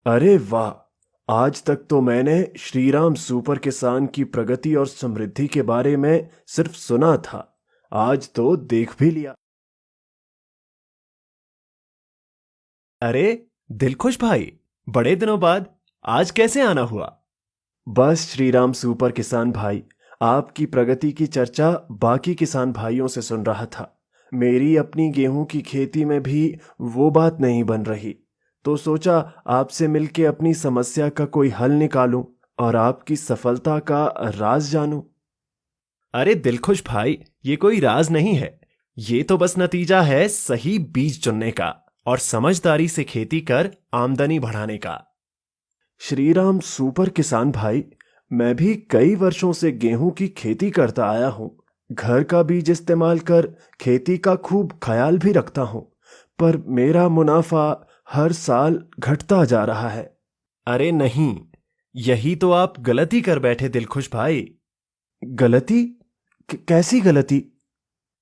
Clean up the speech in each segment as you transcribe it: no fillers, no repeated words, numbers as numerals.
अरे वाह! आज तक तो मैंने श्रीराम सुपर किसान की प्रगति और समृद्धि के बारे में सिर्फ सुना था। आज तो देख भी लिया। अरे दिलखुश भाई, बड़े दिनों बाद आज कैसे आना हुआ? बस श्रीराम सुपर किसान भाई, आपकी प्रगति की चर्चा बाकी किसान भाइयों से सुन रहा था। मेरी अपनी गेहूं की खेती में भी वो बात नहीं बन रही, तो सोचा आपसे मिलके अपनी समस्या का कोई हल निकालूं और आपकी सफलता का राज जानूं। अरे दिलखुश भाई, ये कोई राज नहीं है। ये तो बस नतीजा है सही बीज चुनने का और समझदारी से खेती कर आमदनी बढ़ाने का। श्रीराम सुपर किसान भाई, मैं भी कई वर्षों से गेहूं की खेती करता आया हूं। घर का बीज इस्तेमाल कर खेती का खूब ख्याल भी रखता हूं, पर मेरा मुनाफा हर साल घटता जा रहा है। अरे नहीं, यही तो आप गलती कर बैठे दिलखुश भाई। गलती? कैसी गलती?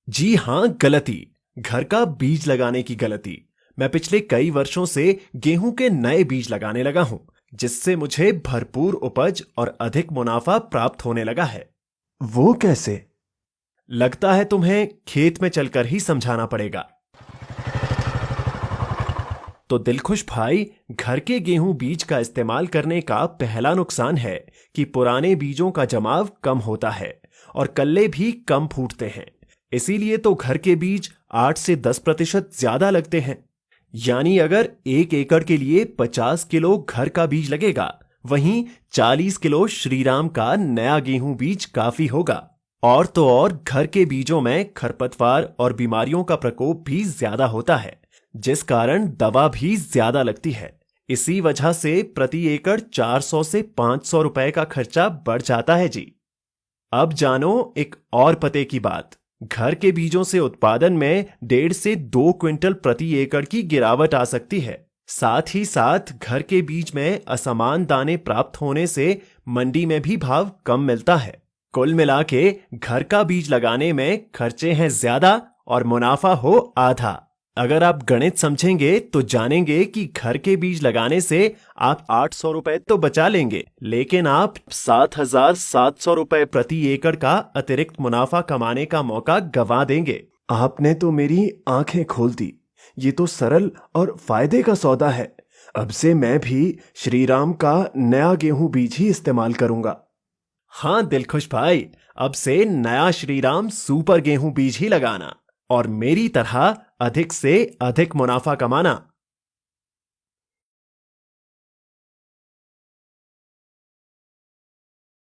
जी हाँ, गलती। घर का बीज लगाने की गलती। मैं पिछले कई वर्षों से गेहूं के नए बीज लगाने लगा हूं, जिससे मुझे भरपूर उपज और अधिक मुनाफा प्राप्त होने लगा है। वो कैसे? लगता है तुम्हें खेत में चलकर ही समझाना पड़ेगा। तो दिलखुश भाई, घर के गेहूं बीज का इस्तेमाल करने का पहला नुकसान है कि पुराने बीजों का जमाव कम होता है और कल्ले भी कम फूटते हैं। इसीलिए तो घर के बीज 8 से 10% ज्यादा लगते हैं। यानी अगर 1 एकड़ के लिए 50 किलो घर का बीज लगेगा, वहीं 40 किलो श्रीराम का नया गेहूं बीज काफी होगा। और तो और घर के बीजों में खरपतवार और बीमारियों का प्रकोप भी ज्यादा होता है, जिस कारण दवा भी ज्यादा लगती है। इसी वजह से प्रति एकड़ 400 से 500 रुपए का खर्चा बढ़ जाता है जी। अब जानो एक और पते की बात। घर के बीजों से उत्पादन में 1.5 से 2 क्विंटल प्रति एकड़ की गिरावट आ सकती है। साथ ही साथ घर के बीज में असमान दाने प्राप्त होने से मंडी में भी भाव कम मिलता है। कुल मिला के घर का बीज लगाने में खर्चे हैं ज्यादा और मुनाफा हो आधा। अगर आप गणित समझेंगे तो जानेंगे कि घर के बीज लगाने से आप 800 रुपए तो बचा लेंगे, लेकिन आप 7,700 रुपए प्रति एकड़ का अतिरिक्त मुनाफा कमाने का मौका गंवा देंगे। आपने तो मेरी आंखें खोल दी। ये तो सरल और फायदे का सौदा है। अब से मैं भी श्रीराम का नया गेहूं बीज ही इस्तेमाल करूंगा। हाँ दिलखुश भाई, अब से नया श्रीराम सुपर गेहूं बीज ही लगाना और मेरी तरह अधिक से अधिक मुनाफा कमाना।